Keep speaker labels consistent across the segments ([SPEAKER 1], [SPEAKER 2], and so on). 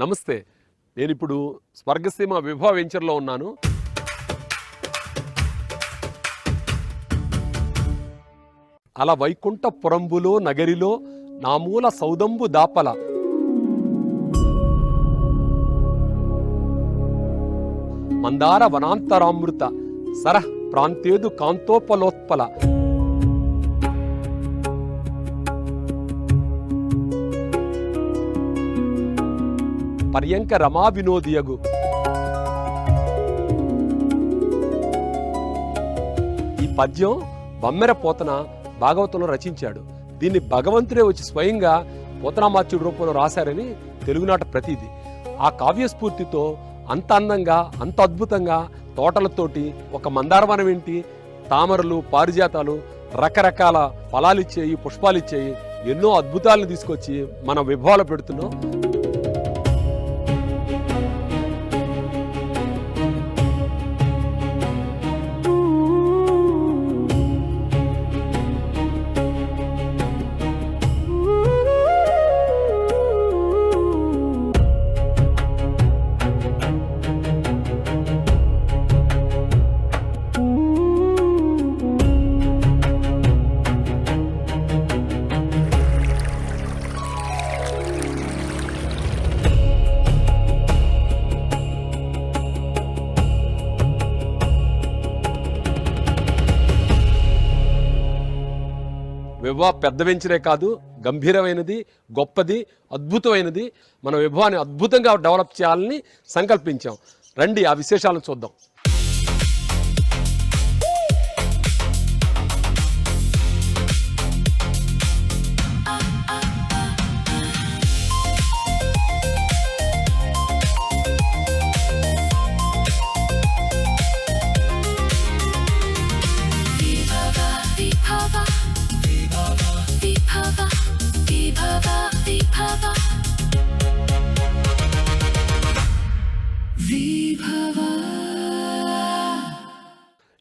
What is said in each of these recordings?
[SPEAKER 1] నమస్తే, నేను ఇప్పుడు స్వర్గసీమ విభవ వెంచర్లో ఉన్నాను. అలా వైకుంఠ పురంబులో నగరిలో నామూల సౌదంబు దాపల మందార వనాంతరామృత సరః ప్రాంతేదు కాంతోపలోత్పల పర్యంక రమా వినోదియగు. ఈ పద్యం బమ్మెర పోతన భాగవతంలో రచించాడు. దీన్ని భగవంతుడే వచ్చి స్వయంగా పోతనామాత్యుడి రూపంలో రాశారని తెలుగునాట ప్రతీది. ఆ కావ్యస్ఫూర్తితో అంత అందంగా అంత అద్భుతంగా తోటలతోటి ఒక మందారవనం ఏంటి, తామరలు, పారిజాతాలు, రకరకాల ఫలాలిచ్చేయి, పుష్పాలిచ్చేయి ఎన్నో అద్భుతాలను తీసుకొచ్చి మన విభవాలు పెడుతున్నాం. విభవ పెద్ద వెంచరే కాదు, గంభీరమైనది, గొప్పది, అద్భుతమైనది. మన విభవాన్ని అద్భుతంగా డెవలప్ చేయాలని సంకల్పించాం. రండి ఆ విశేషాలను చూద్దాం.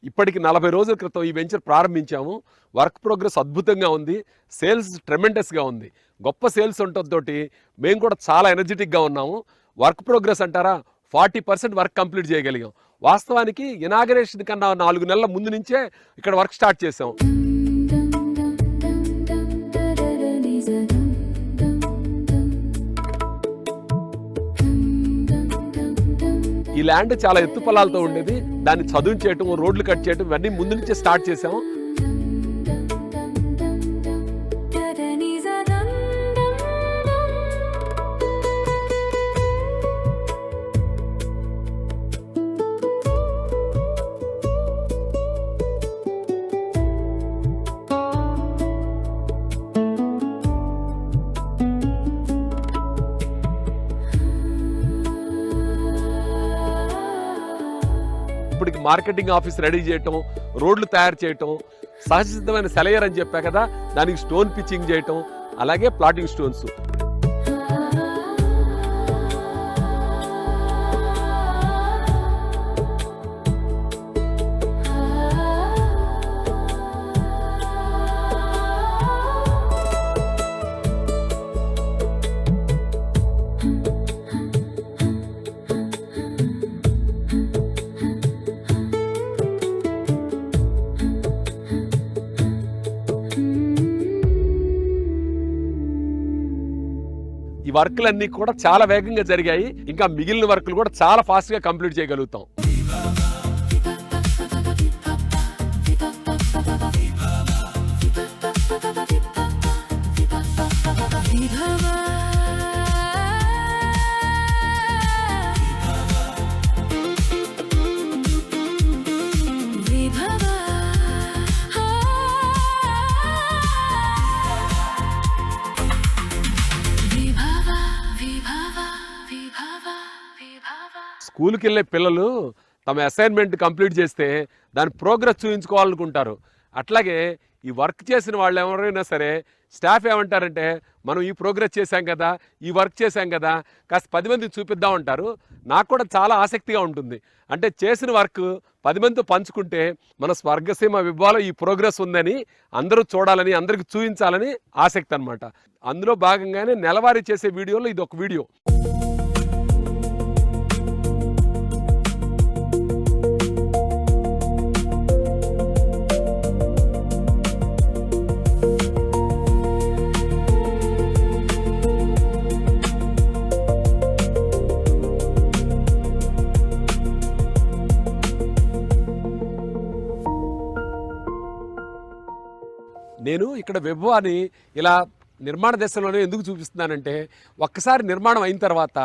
[SPEAKER 1] ఇప్పటికి 40 రోజుల క్రితం ఈ వెంచర్ ప్రారంభించాము. వర్క్ ప్రోగ్రెస్ అద్భుతంగా ఉంది. సేల్స్ ట్రెమెండస్గా ఉంది. గొప్ప సేల్స్ ఉండటంతో మేము కూడా చాలా ఎనర్జెటిక్గా ఉన్నాము. వర్క్ ప్రోగ్రెస్ అంటారా, 40% వర్క్ కంప్లీట్ చేయగలిగాం. వాస్తవానికి ఇనాగరేషన్ కన్నా 4 నెలల ముందు నుంచే ఇక్కడ వర్క్ స్టార్ట్ చేసాం. ఈ ల్యాండ్ చాలా ఎత్తు పొలాలతో ఉండేది. దాన్ని చదువు చేయటం, రోడ్లు కట్ చేయటం ఇవన్నీ ముందు నుంచే స్టార్ట్ చేసాము. ఇప్పటికి మార్కెటింగ్ ఆఫీస్ రెడీ చేయటం, రోడ్లు తయారు చేయటం, సహజసిద్ధమైన సెలయర్ అని చెప్పా కదా, దానికి స్టోన్ పిచ్చింగ్ చేయటం, అలాగే ప్లాటింగ్ స్టోన్స్. ఈ వర్క్లన్నీ కూడా చాలా వేగంగా జరిగాయి. ఇంకా మిగిలిన వర్క్లు కూడా చాలా ఫాస్ట్గా కంప్లీట్ చేయగలుగుతాం. స్కూల్కి వెళ్ళే పిల్లలు తమ అసైన్మెంట్ కంప్లీట్ చేస్తే దాని ప్రోగ్రెస్ చూపించుకోవాలనుకుంటారు. అట్లాగే ఈ వర్క్ చేసిన వాళ్ళు ఎవరైనా సరే స్టాఫ్ ఏమంటారంటే, మనం ఈ ప్రోగ్రెస్ చేశాం కదా, ఈ వర్క్ చేశాం కదా, కాస్త 10 మందికి చూపిద్దాం అంటారు. నాకు కూడా చాలా ఆసక్తిగా ఉంటుంది. అంటే చేసిన వర్క్ 10 మందితో పంచుకుంటే మన స్వర్గసీమ విభవాలో ఈ ప్రోగ్రెస్ ఉందని అందరూ చూడాలని, అందరికి చూపించాలని ఆసక్తి అనమాట. అందులో భాగంగానే నెలవారీ చేసే వీడియోలో ఇది ఒక వీడియో. నేను ఇక్కడ విభవాన్ని ఇలా నిర్మాణ దశలోనే ఎందుకు చూపిస్తున్నానంటే ఒక్కసారి నిర్మాణం అయిన తర్వాత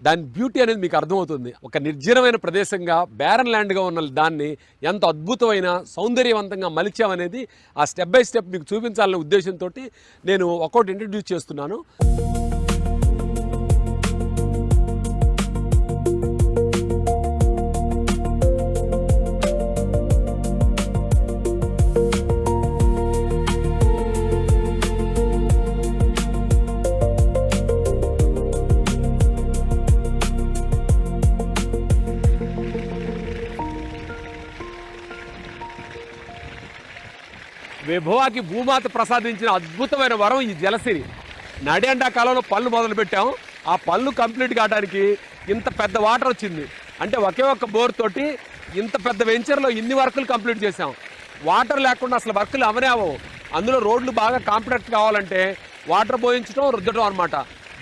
[SPEAKER 1] దాని బ్యూటీ అనేది మీకు అర్థమవుతుంది. ఒక నిర్జనమైన ప్రదేశంగా బ్యారన్ ల్యాండ్గా ఉన్న దాన్ని ఎంత అద్భుతమైన సౌందర్యవంతంగా మలిచామనేది ఆ స్టెప్ బై స్టెప్ మీకు చూపించాలనే ఉద్దేశంతో నేను ఒక్కొక్కటి ఇంట్రడ్యూస్ చేస్తున్నాను. విభవాకి భూమాత ప్రసాదించిన అద్భుతమైన వరం ఈ జలసిరి. నడి ఎండాకాలంలో పళ్ళు మొదలుపెట్టాం. ఆ పళ్ళు కంప్లీట్ కావడానికి ఇంత పెద్ద వాటర్ వచ్చింది. అంటే ఒకే ఒక్క బోర్ తోటి ఇంత పెద్ద వెంచర్లో ఇన్ని వర్కులు కంప్లీట్ చేసాం. వాటర్ లేకుండా అసలు వర్కులు అవనే అవ్వవు. అందులో రోడ్లు బాగా కాంపాక్ట్ కావాలంటే వాటర్ పోయించడం రుద్దడం అనమాట.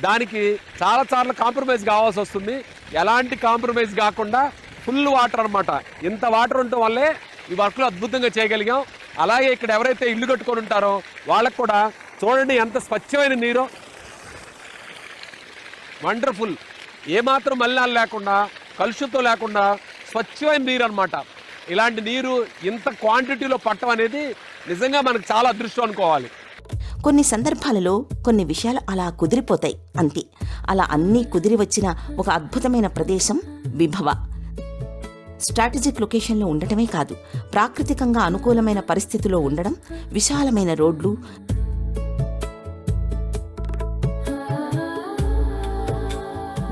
[SPEAKER 1] దానికి చాలాసార్లు కాంప్రమైజ్ కావాల్సి వస్తుంది. ఎలాంటి కాంప్రమైజ్ కాకుండా ఫుల్ వాటర్ అనమాట. ఇంత వాటర్ ఉండటం వల్లే ఈ వర్క్లు అద్భుతంగా చేయగలిగాం. అలాగే ఇక్కడ ఎవరైతే ఇల్లు కట్టుకొని ఉంటారో వాళ్ళకు కూడా చూడండి ఎంత స్వచ్ఛమైన నీరో, వండర్ఫుల్. ఏమాత్రం మలినాలు లేకుండా కలుషితం లేకుండా స్వచ్ఛమైన నీరు అనమాట. ఇలాంటి నీరు ఇంత క్వాంటిటీలో పట్టడం అనేది నిజంగా మనకు చాలా అదృష్టం అనుకోవాలి.
[SPEAKER 2] కొన్ని సందర్భాలలో కొన్ని విషయాలు అలా కుదిరిపోతాయి అంతే. అలా అన్నీ కుదిరి వచ్చిన ఒక అద్భుతమైన ప్రదేశం విభవ. స్ట్రాటజిక్ లొకేషన్లో ఉండటమే కాదు, ప్రాకృతికంగా అనుకూలమైన పరిస్థితిలో ఉండడం, విశాలమైన రోడ్లు,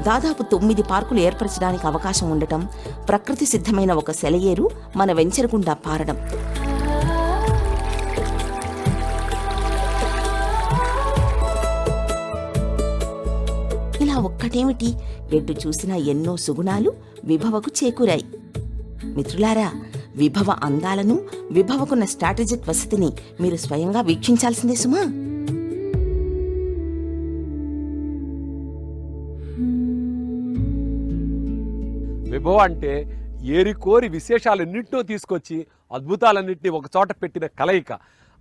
[SPEAKER 2] దాదాపు 9 పార్కులు ఏర్పరచడానికి అవకాశం ఉండటం, ప్రకృతి సిద్ధమైన ఒక సెలయేరు మన వెంచర్ గుండా పారడం, ఇలా ఒక్కటేమిటి ఎటు చూసినా ఎన్నో సుగుణాలు విభవకు చేకూరాయి. మిత్రులారా, విభవ అందాలను, విభవకున్న స్ట్రాటజిక్ వసతిని మీరు స్వయంగా వీక్షించాల్సిందే సుమా.
[SPEAKER 1] విభవ అంటే ఏరికోరి విశేషాలన్నింటినో తీసుకొచ్చి అద్భుతాలన్నింటినీ ఒక చోట పెట్టిన కలయిక.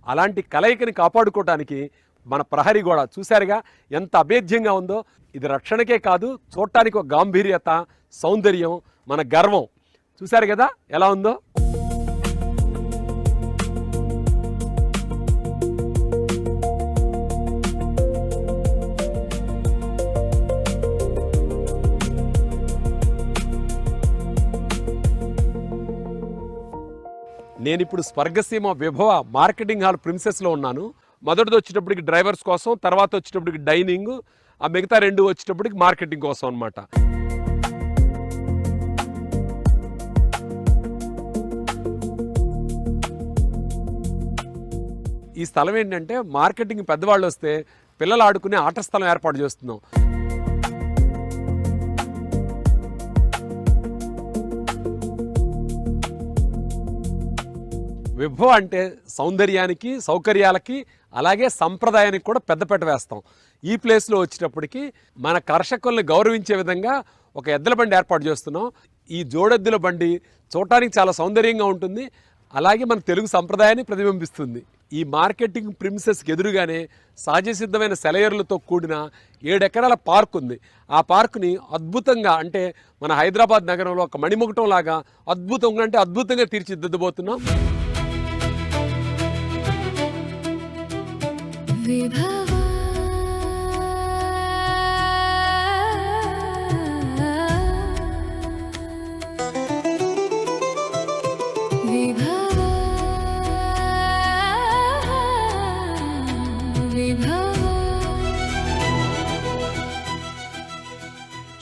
[SPEAKER 1] అలాంటి కలయికని కాపాడుకోవటానికి మన ప్రహరీ గోడ చూశారుగా ఎంత అభేద్యంగా ఉందో. ఇది రక్షణకే కాదు, చూడటానికి ఒక గాంభీర్యత, సౌందర్యం, మన గర్వం. చూశారు కదా ఎలా ఉందో. నేను ఇప్పుడు స్వర్గసీమ విభవ మార్కెటింగ్ హాల్ ప్రిన్సెస్లో ఉన్నాను. మొదటిది వచ్చేటప్పటికి డ్రైవర్స్ కోసం, తర్వాత వచ్చేటప్పటికి డైనింగ్, ఆ మిగతా 2 వచ్చేటప్పటికి మార్కెటింగ్ కోసం అనమాట. ఈ స్థలం ఏంటంటే మార్కెటింగ్ పెద్దవాళ్ళు వస్తే పిల్లలు ఆడుకునే ఆట స్థలం ఏర్పాటు చేస్తున్నాం. విభవ అంటే సౌందర్యానికి, సౌకర్యాలకి, అలాగే సంప్రదాయానికి కూడా పెద్దపీట వేస్తాం. ఈ ప్లేస్లో వచ్చేటప్పటికి మన కర్షకుల్ని గౌరవించే విధంగా ఒక ఎద్దుల బండి ఏర్పాటు చేస్తున్నాం. ఈ జోడెద్దుల బండి చూడటానికి చాలా సౌందర్యంగా ఉంటుంది, అలాగే మన తెలుగు సంప్రదాయాన్ని ప్రతిబింబిస్తుంది. ఈ మార్కెటింగ్ ప్రిన్సెస్కి ఎదురుగానే సహజసిద్ధమైన సెలయేర్లతో కూడిన 7 ఎకరాల పార్క్ ఉంది. ఆ పార్కుని అద్భుతంగా, అంటే మన హైదరాబాద్ నగరంలో ఒక మణిముకుటం లాగా అద్భుతంగా, అంటే అద్భుతంగా తీర్చిదిద్దబోతున్నాం.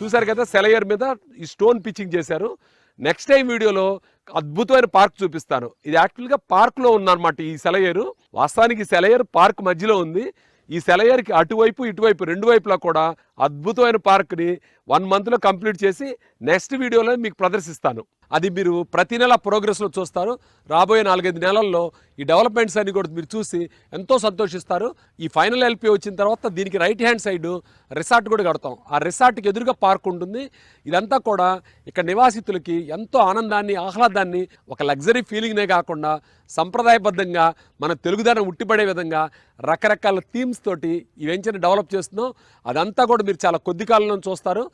[SPEAKER 1] చూసారు కదా సెలయర్ మీద ఈ స్టోన్ పిచ్చింగ్ చేశారు. నెక్స్ట్ టైం వీడియోలో అద్భుతమైన పార్క్ చూపిస్తాను. ఇది యాక్చువల్గా పార్క్లో ఉందన్నమాట ఈ సెలయేరు. వాస్తవానికి సెలయేరు పార్క్ మధ్యలో ఉంది. ఈ సెలయేరుకి అటువైపు ఇటువైపు 2 వైపులా కూడా అద్భుతమైన పార్క్ని 1 మంత్లో కంప్లీట్ చేసి నెక్స్ట్ వీడియోలో మీకు ప్రదర్శిస్తాను. అది మీరు ప్రతి నెల ప్రోగ్రెస్లో చూస్తారు. రాబోయే 4-5 నెలల్లో ఈ డెవలప్మెంట్స్ అన్ని కూడా మీరు చూసి ఎంతో సంతోషిస్తారు. ఈ ఫైనల్ ఎల్పి వచ్చిన తర్వాత దీనికి రైట్ హ్యాండ్ సైడ్ రిసార్ట్ కూడా కడతాం. ఆ రిసార్ట్కి ఎదురుగా పార్క్ ఉంటుంది. ఇదంతా కూడా ఇక్కడ నివాసితులకి ఎంతో ఆనందాన్ని, ఆహ్లాదాన్ని, ఒక లగ్జరీ ఫీలింగ్నే కాకుండా సంప్రదాయబద్ధంగా మన తెలుగుదనం ఉట్టిపడే విధంగా రకరకాల థీమ్స్ తోటి ఈ వెంచర్ని డెవలప్ చేస్తున్నాం. అదంతా కూడా మీరు చాలా కొద్ది కాలంలో చూస్తారు.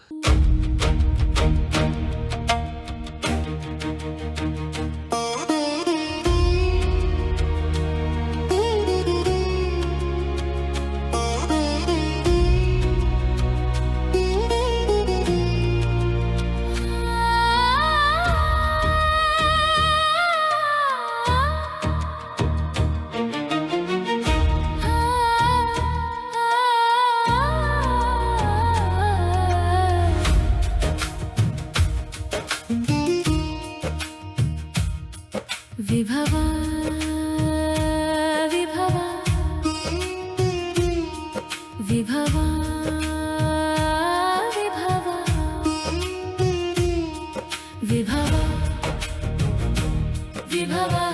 [SPEAKER 3] విభవా విభవా విభవా విభవా విభవా విభవా విభవా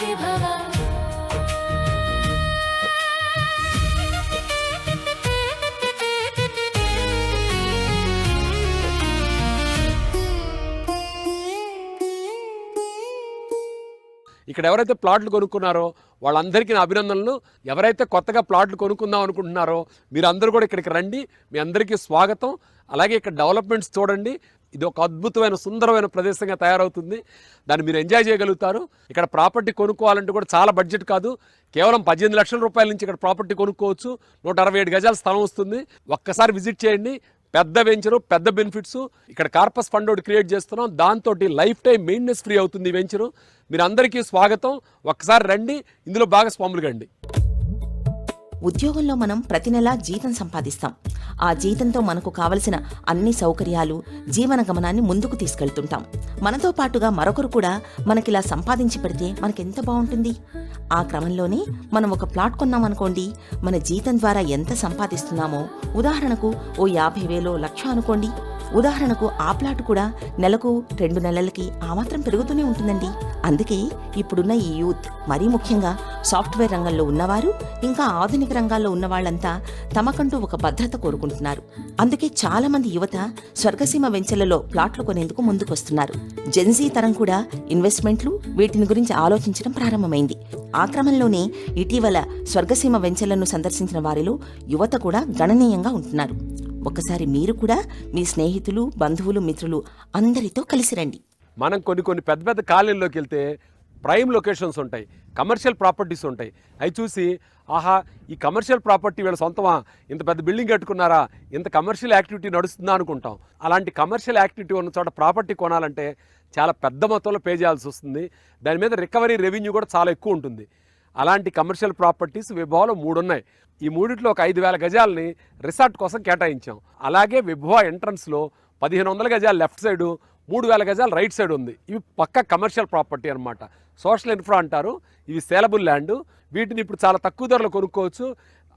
[SPEAKER 3] విభవా
[SPEAKER 1] ఇక్కడ ఎవరైతే ప్లాట్లు కొనుక్కున్నారో వాళ్ళందరికీ నా అభినందనలు. ఎవరైతే కొత్తగా ప్లాట్లు కొనుక్కుందాం అనుకుంటున్నారో మీరందరూ కూడా ఇక్కడికి రండి. మీ అందరికీ స్వాగతం. అలాగే ఇక్కడ డెవలప్మెంట్స్ చూడండి. ఇది ఒక అద్భుతమైన సుందరమైన ప్రదేశంగా తయారవుతుంది. దాన్ని మీరు ఎంజాయ్ చేయగలుగుతారు. ఇక్కడ ప్రాపర్టీ కొనుక్కోవాలంటే కూడా చాలా బడ్జెట్ కాదు. కేవలం 18 లక్షల రూపాయల నుంచి ఇక్కడ ప్రాపర్టీ కొనుక్కోవచ్చు. 167 గజాల స్థలం వస్తుంది. ఒక్కసారి విజిట్ చేయండి. పెద్ద వెంచరు, పెద్ద బెనిఫిట్స్. ఇక్కడ కార్పస్ ఫండ్ ఒకటి క్రియేట్ చేస్తున్నాం. దాంతో లైఫ్ టైం మెయింటెనెన్స్ ఫ్రీ అవుతుంది ఈ వెంచరు. మీరు అందరికీ స్వాగతం. ఒక్కసారి రండి, ఇందులో భాగస్వాములు కండి.
[SPEAKER 2] ఉద్యోగంలో మనం ప్రతి నెలా జీతం సంపాదిస్తాం. ఆ జీతంతో మనకు కావలసిన అన్ని సౌకర్యాలు, జీవన గమనాన్ని ముందుకు తీసుకెళ్తుంటాం. మనతో పాటుగా మరొకరు కూడా మనకిలా సంపాదించి పెడితే మనకెంత బాగుంటుంది. ఆ క్రమంలోనే మనం ఒక ప్లాట్ కొన్నామనుకోండి, మన జీతం ద్వారా ఎంత సంపాదిస్తున్నామో, ఉదాహరణకు ఓ 50,000 లక్ష అనుకోండి. ఉదాహరణకు ఆ ప్లాట్ కూడా నెలకు 2 నెలలకి ఆ మాత్రం పెరుగుతూనే ఉంటుందండి. అందుకే ఇప్పుడున్న ఈ యూత్, మరీ ముఖ్యంగా సాఫ్ట్వేర్ రంగంలో ఉన్నవారు, ఇంకా ఆధునిక రంగాల్లో ఉన్న వాళ్ళంతా తమకంటూ ఒక భద్రత కోరుకుంటున్నారు. అందుకే చాలా మంది యువత స్వర్గసీమ వెంచర్లలో ప్లాట్లు కొనేందుకు ముందుకొస్తున్నారు. జెన్జీ తరం కూడా ఇన్వెస్ట్మెంట్లు, వీటిని గురించి ఆలోచించడం ప్రారంభమైంది. ఆ క్రమంలోనే ఇటీవల స్వర్గసీమ వెంచర్లను సందర్శించిన వారిలో యువత కూడా గణనీయంగా ఉంటున్నారు. ఒక్కసారి మీరు కూడా మీ స్నేహితులు, బంధువులు, మిత్రులు అందరితో కలిసి రండి.
[SPEAKER 1] మనం కొన్ని పెద్ద పెద్ద కాలనీలోకి వెళ్తే ప్రైమ్ లొకేషన్స్ ఉంటాయి, కమర్షియల్ ప్రాపర్టీస్ ఉంటాయి. అవి చూసి ఆహా, ఈ కమర్షియల్ ప్రాపర్టీ వీళ్ళ సొంతమా, ఇంత పెద్ద బిల్డింగ్ కట్టుకున్నారా, ఇంత కమర్షియల్ యాక్టివిటీ నడుస్తుందా అనుకుంటాం. అలాంటి కమర్షియల్ యాక్టివిటీ ఉన్న చోట ప్రాపర్టీ కొనాలంటే చాలా పెద్ద మొత్తంలో పే చేయాల్సి వస్తుంది. దాని మీద రికవరీ రెవెన్యూ కూడా చాలా ఎక్కువ ఉంటుంది. అలాంటి కమర్షియల్ ప్రాపర్టీస్ విభవాలో 3 ఉన్నాయి. ఈ మూడిట్లో ఒక 5,000 గజాలని రిసార్ట్ కోసం కేటాయించాం. అలాగే విభవ ఎంట్రన్స్లో 1,500 గజాలు లెఫ్ట్ సైడు, 3,000 గజాలు రైట్ సైడ్ ఉంది. ఇవి పక్క కమర్షియల్ ప్రాపర్టీ అనమాట. సోషల్ ఇన్ఫ్రా అంటారు. ఇవి సేలబుల్ ల్యాండ్. వీటిని ఇప్పుడు చాలా తక్కువ ధరలో కొనుక్కోవచ్చు.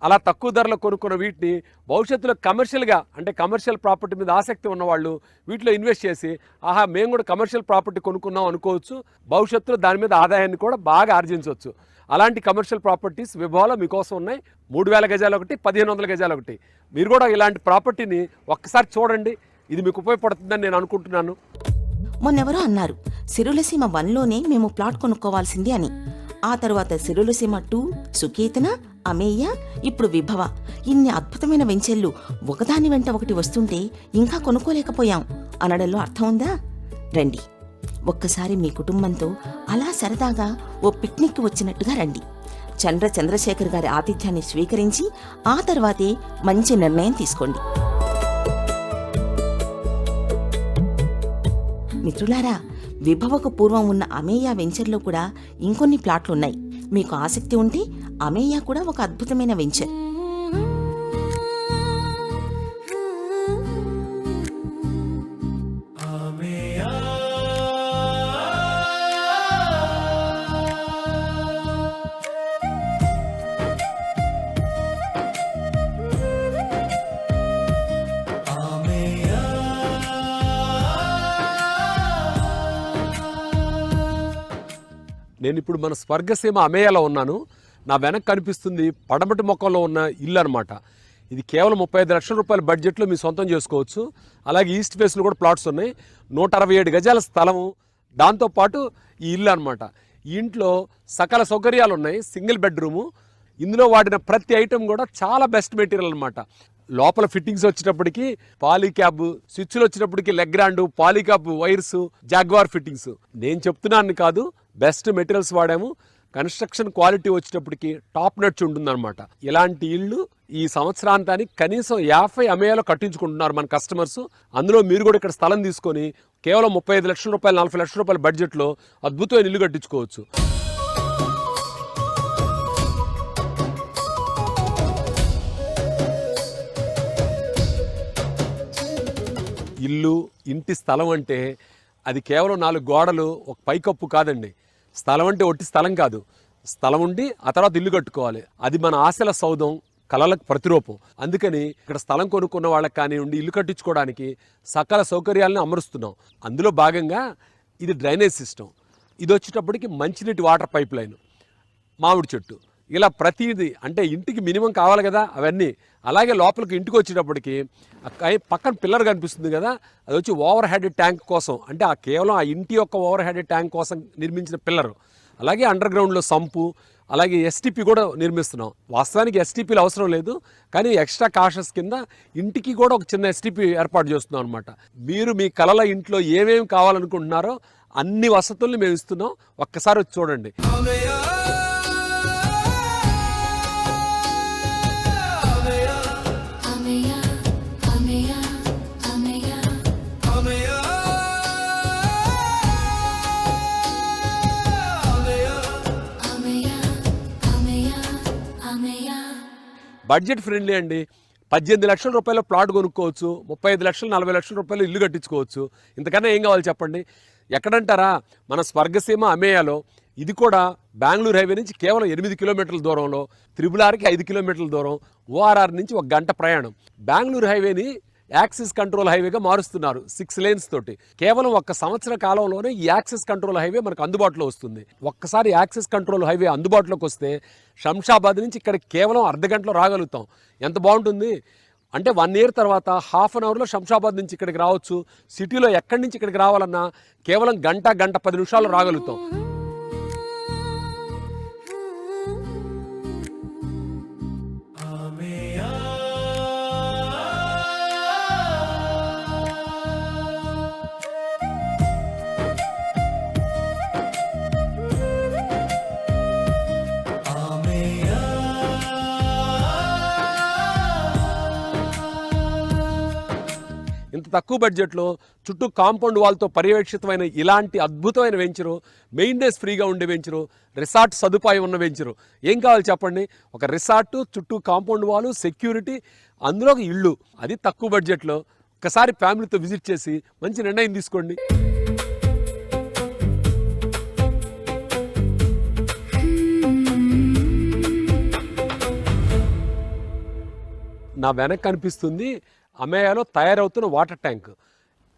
[SPEAKER 1] అలా తక్కువ ధరలో కొనుక్కున్న వీటిని భవిష్యత్తులో కమర్షియల్గా, అంటే కమర్షియల్ ప్రాపర్టీ మీద ఆసక్తి ఉన్నవాళ్ళు వీటిలో ఇన్వెస్ట్ చేసి ఆహా, మేము కూడా కమర్షియల్ ప్రాపర్టీ కొనుక్కున్నాం అనుకోవచ్చు. భవిష్యత్తులో దాని మీద ఆదాయాన్ని కూడా బాగా ఆర్జించవచ్చు. అలాంటి కమర్షియల్ ప్రాపర్టీస్ విభవాలో మీకోసం ఉన్నాయి. 3,000 గజాలు ఒకటి, 1,500 గజాలు ఒకటి. మీరు కూడా ఇలాంటి ప్రాపర్టీని ఒక్కసారి చూడండి. ఇది మీకు ఉపయోగపడుతుందని నేను అనుకుంటున్నాను.
[SPEAKER 2] మొన్నెవరో అన్నారు, సిరులసీమ 1లోనే మేము ప్లాట్ కొనుక్కోవాల్సింది అని. ఆ తరువాత సిరులసీమ 2, సుకేతన, అమేయ, ఇప్పుడు విభవ, ఇన్ని అద్భుతమైన వెంచర్లు ఒకదాని వెంట ఒకటి వస్తుంటే ఇంకా కొనుక్కోలేకపోయాం అనడంలో అర్థం ఉందా? రండి, ఒక్కసారి మీ కుటుంబంతో అలా సరదాగా ఓ పిక్నిక్ వచ్చినట్టుగా రండి. చంద్రశేఖర్ గారి ఆతిథ్యాన్ని స్వీకరించి ఆ తర్వాతే మంచి నిర్ణయం తీసుకోండి. మిత్రులారా, విభవకు పూర్వం ఉన్న అమేయ వెంచర్లో కూడా ఇంకొన్ని ప్లాట్లున్నాయి. మీకు ఆసక్తి ఉంటే అమేయ కూడా ఒక అద్భుతమైన వెంచర్.
[SPEAKER 1] నేను ఇప్పుడు మన స్వర్గసీమ అమేయాలో ఉన్నాను. నా వెనక కనిపిస్తుంది పడమటి మొక్కలో ఉన్న ఇల్లు అనమాట. ఇది కేవలం 35 లక్షల రూపాయల బడ్జెట్లో మీ సొంతం చేసుకోవచ్చు. అలాగే ఈస్ట్ ఫేస్లో కూడా ప్లాట్స్ ఉన్నాయి. 167 గజాల స్థలము, దాంతోపాటు ఈ ఇల్లు అనమాట. ఈ ఇంట్లో సకల సౌకర్యాలు ఉన్నాయి. Single bedroom. ఇందులో వాడిన ప్రతి ఐటెం కూడా చాలా బెస్ట్ మెటీరియల్ అనమాట. లోపల ఫిట్టింగ్స్ వచ్చేటప్పటికి పాలీక్యాబ్, స్విచ్లు వచ్చేటప్పటికి Legrand, Polycab wires, jaguar fittings. నేను చెప్తున్నాను కాదు, బెస్ట్ మెటీరియల్స్ వాడాము. కన్స్ట్రక్షన్ క్వాలిటీ వచ్చేటప్పటికి టాప్ నట్స్ ఉంటుందన్నమాట. ఇలాంటి ఇళ్ళు ఈ సంవత్సరాంతానికి కనీసం 50 అమేయాలో కట్టించుకుంటున్నారు మన కస్టమర్స్. అందులో మీరు కూడా ఇక్కడ స్థలం తీసుకొని కేవలం 35 లక్షల రూపాయలు, 40 లక్షల రూపాయల బడ్జెట్లో అద్భుతమైన ఇల్లు కట్టించుకోవచ్చు. ఇల్లు, ఇంటి స్థలం అంటే అది కేవలం 4 గోడలు, ఒక పైకప్పు కాదండి. స్థలం అంటే ఒట్టి స్థలం కాదు. స్థలం ఉండి ఆ తర్వాత ఇల్లు కట్టుకోవాలి. అది మన ఆశల సౌధం, కళలకు ప్రతిరూపం. అందుకని ఇక్కడ స్థలం కొనుక్కున్న వాళ్ళకి కానివ్వండి, ఇల్లు కట్టించుకోవడానికి సకల సౌకర్యాలను అమరుస్తున్నాం. అందులో భాగంగా ఇది డ్రైనేజ్ సిస్టమ్, ఇది వచ్చేటప్పటికి మంచినీటి వాటర్ పైప్ లైన్, మామిడి చెట్టు, ఇలా ప్రతిదీ అంటే ఇంటికి మినిమం కావాలి కదా అవన్నీ. అలాగే లోపలికి ఇంటికి వచ్చేటప్పటికి పక్కన పిల్లర్ కనిపిస్తుంది కదా, అది వచ్చి ఓవర్ హెడ్ ట్యాంక్ కోసం, అంటే కేవలం ఆ ఇంటి యొక్క ఓవర్ హెడ్ ట్యాంక్ కోసం నిర్మించిన పిల్లర్. అలాగే అండర్ గ్రౌండ్లో సంపు, అలాగే ఎస్టీపీ కూడా నిర్మిస్తున్నాం. వాస్తవానికి ఎస్టీపీలు అవసరం లేదు, కానీ ఎక్స్ట్రా కాషస్ కింద ఇంటికి కూడా ఒక చిన్న ఎస్టీపీ ఏర్పాటు చేస్తున్నాం అనమాట. మీరు మీ కలల ఇంట్లో ఏమేమి కావాలనుకుంటున్నారో అన్ని వసతుల్ని మేము ఇస్తున్నాం. ఒక్కసారి వచ్చి చూడండి. బడ్జెట్ ఫ్రెండ్లీ అండి. 18 లక్షల రూపాయల ప్లాట్ కొనుక్కోవచ్చు, 35 లక్షలు, 40 లక్షల రూపాయలు ఇల్లు కట్టించుకోవచ్చు. ఇంతకన్నా ఏం కావాలి చెప్పండి? ఎక్కడంటారా? మన స్వర్గసీమ అమేయాలో. ఇది కూడా బెంగళూరు హైవే నుంచి కేవలం 8 కిలోమీటర్ల దూరంలో, త్రిబుల్-ఆర్కి 5 కిలోమీటర్ల దూరం, ORR నుంచి 1 గంట ప్రయాణం. బెంగళూరు హైవేని యాక్సిస్ కంట్రోల్ హైవేగా మారుస్తున్నారు 6 లేన్స్ తోటి. కేవలం 1 సంవత్సర కాలంలోనే ఈ యాక్సిస్ కంట్రోల్ హైవే మనకు అందుబాటులో వస్తుంది. ఒక్కసారి యాక్సిస్ కంట్రోల్ హైవే అందుబాటులోకి వస్తే శంషాబాద్ నుంచి ఇక్కడ కేవలం అర్ధ గంటలో రాగలుగుతాం. ఎంత బాగుంటుంది అంటే 1 ఇయర్ తర్వాత ½ అన్ అవర్లో శంషాబాద్ నుంచి ఇక్కడికి రావచ్చు. సిటీలో ఎక్కడి నుంచి ఇక్కడికి రావాలన్నా కేవలం గంట 10 నిమిషాల్లో రాగలుగుతాం. ఇంత తక్కువ బడ్జెట్లో చుట్టూ కాంపౌండ్ వాల్తో పర్యవేక్షితమైన ఇలాంటి అద్భుతమైన వెంచరు, మెయింటెనెన్స్ ఫ్రీగా ఉండే వెంచరు, రిసార్ట్ సదుపాయం ఉన్న వెంచరు. ఏం కావాలి చెప్పండి? ఒక రిసార్టు, చుట్టూ కాంపౌండ్ వాల్, సెక్యూరిటీ, అందులో ఒక ఇల్లు, అది తక్కువ బడ్జెట్లో. ఒకసారి ఫ్యామిలీతో విజిట్ చేసి మంచి నిర్ణయం తీసుకోండి. నా వెనక కనిపిస్తుంది అమేయాలో తయారవుతున్న వాటర్ ట్యాంక్.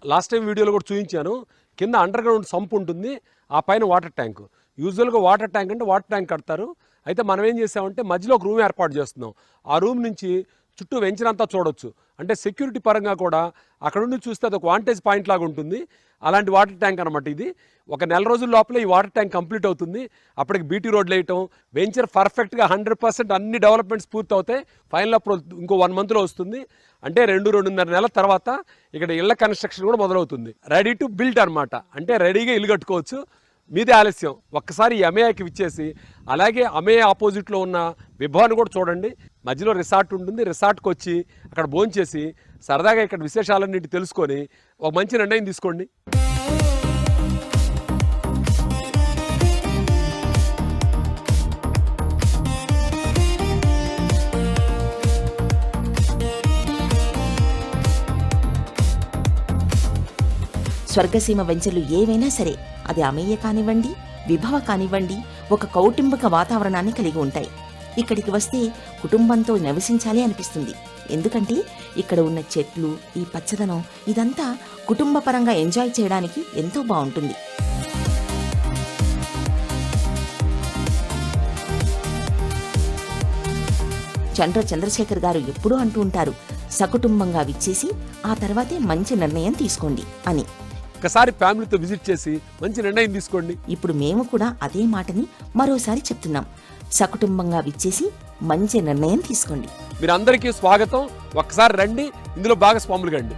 [SPEAKER 1] లాస్ట్ టైం వీడియోలో కూడా చూపించాను. కింద అండర్ గ్రౌండ్ సంప్ ఉంటుంది, ఆ పైన వాటర్ ట్యాంక్. యూజువల్గా వాటర్ ట్యాంక్ అంటే వాటర్ ట్యాంక్ కడతారు. అయితే మనం ఏం చేసామంటే మధ్యలో ఒక రూమ్ ఏర్పాటు చేస్తున్నాం. ఆ రూమ్ నుంచి చుట్టూ వెంచరంతా చూడొచ్చు. అంటే సెక్యూరిటీ పరంగా కూడా అక్కడ నుండి చూస్తే అది ఒక వాంటేజ్ పాయింట్ లాగా ఉంటుంది. అలాంటి వాటర్ ట్యాంక్ అనమాట ఇది. 1 నెల రోజుల లోపల ఈ వాటర్ ట్యాంక్ కంప్లీట్ అవుతుంది. అప్పటికి బీటీ రోడ్లు వేయటం, వెంచర్ పర్ఫెక్ట్గా 100% అన్ని డెవలప్మెంట్స్ పూర్తి అవుతాయి. ఫైనల్ అప్రూవల్ ఇంకో 1 మంత్లో వస్తుంది. అంటే 2-2.5 నెలల తర్వాత ఇక్కడ ఇళ్ల కన్స్ట్రక్షన్ కూడా మొదలవుతుంది. రెడీ టు బిల్డ్ అనమాట. అంటే రెడీగా ఇల్లు కట్టుకోవచ్చు. మీదే ఆలస్యం. ఒక్కసారి ఈ అమేయాకి విచ్చేసి, అలాగే అమేయా ఆపోజిట్లో ఉన్న విభవాన్ని కూడా చూడండి. మధ్యలో రిసార్ట్ ఉంటుంది. రిసార్ట్కి వచ్చి అక్కడ భోంచేసి సరదాగా ఇక్కడ విశేషాలన్నింటి తెలుసుకొని ఒక మంచి నిర్ణయం తీసుకోండి.
[SPEAKER 2] స్వర్గసీమ వెంచర్లు ఏవైనా సరే, అది అమేయ కానివ్వండి, విభవ కానివ్వండి, ఒక కౌటుంబిక వాతావరణాన్ని కలిగి ఉంటాయి. ఇక్కడికి వస్తే కుటుంబంతో నివసించాలి అనిపిస్తుంది. ఎందుకంటే ఇక్కడ ఉన్న చెట్లు, ఈ పచ్చదనం, ఇదంతా కుటుంబ పరంగా ఎంజాయ్ చేయడానికి ఎంతో బాగుంటుంది. చంద్రశేఖర్ గారు ఎప్పుడూ అంటూ ఉంటారు, సకుటుంబంగా విచ్చేసి ఆ తర్వాతే మంచి నిర్ణయం తీసుకోండి అని.
[SPEAKER 1] ఒకసారి ఫ్యామిలీతో విజిట్ చేసి మంచి నిర్ణయం తీసుకోండి.
[SPEAKER 2] ఇప్పుడు మేము కూడా అదే మాటని మరోసారి చెప్తున్నాం. సకుటుంబంగా విచ్చేసి మంచి నిర్ణయం తీసుకోండి.
[SPEAKER 1] మీరందరికీ స్వాగతం. ఒక్కసారి రండి, ఇందులో భాగస్వాములు కండి.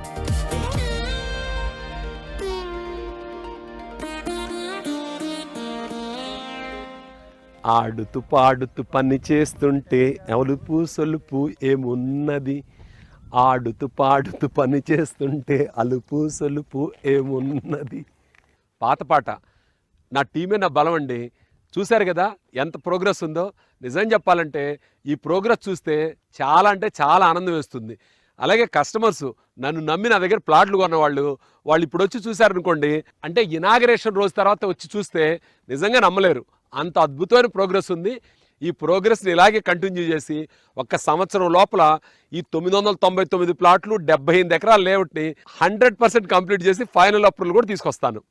[SPEAKER 1] ఆడుతూ పాడుతూ పని చేస్తుంటే అలుపు సొలుపు ఏమున్నది, ఆడుతూ పాడుతూ పని చేస్తుంటే అలుపు సొలుపు ఏమున్నది. పాత పాట. నా టీమే నా బలం అండి. చూశారు కదా ఎంత ప్రోగ్రెస్ ఉందో. నిజం చెప్పాలంటే ఈ ప్రోగ్రెస్ చూస్తే చాలా అంటే చాలా ఆనందం వేస్తుంది. అలాగే కస్టమర్స్ నన్ను నమ్మి నా దగ్గర ప్లాట్లు కొన్నవాళ్ళు ఇప్పుడు వచ్చి చూశారనుకోండి, అంటే ఇనాగరేషన్ రోజు తర్వాత వచ్చి చూస్తే నిజంగా నమ్మలేరు, అంత అద్భుతమైన ప్రోగ్రెస్ ఉంది. ఈ ప్రోగ్రెస్ని ఇలాగే కంటిన్యూ చేసి 1 సంవత్సరం లోపల ఈ 999 ప్లాట్లు 78 ఎకరాల లేఅవుట్ని 100% కంప్లీట్ చేసి ఫైనల్ అప్రూవల్ కూడా తీసుకొస్తాను.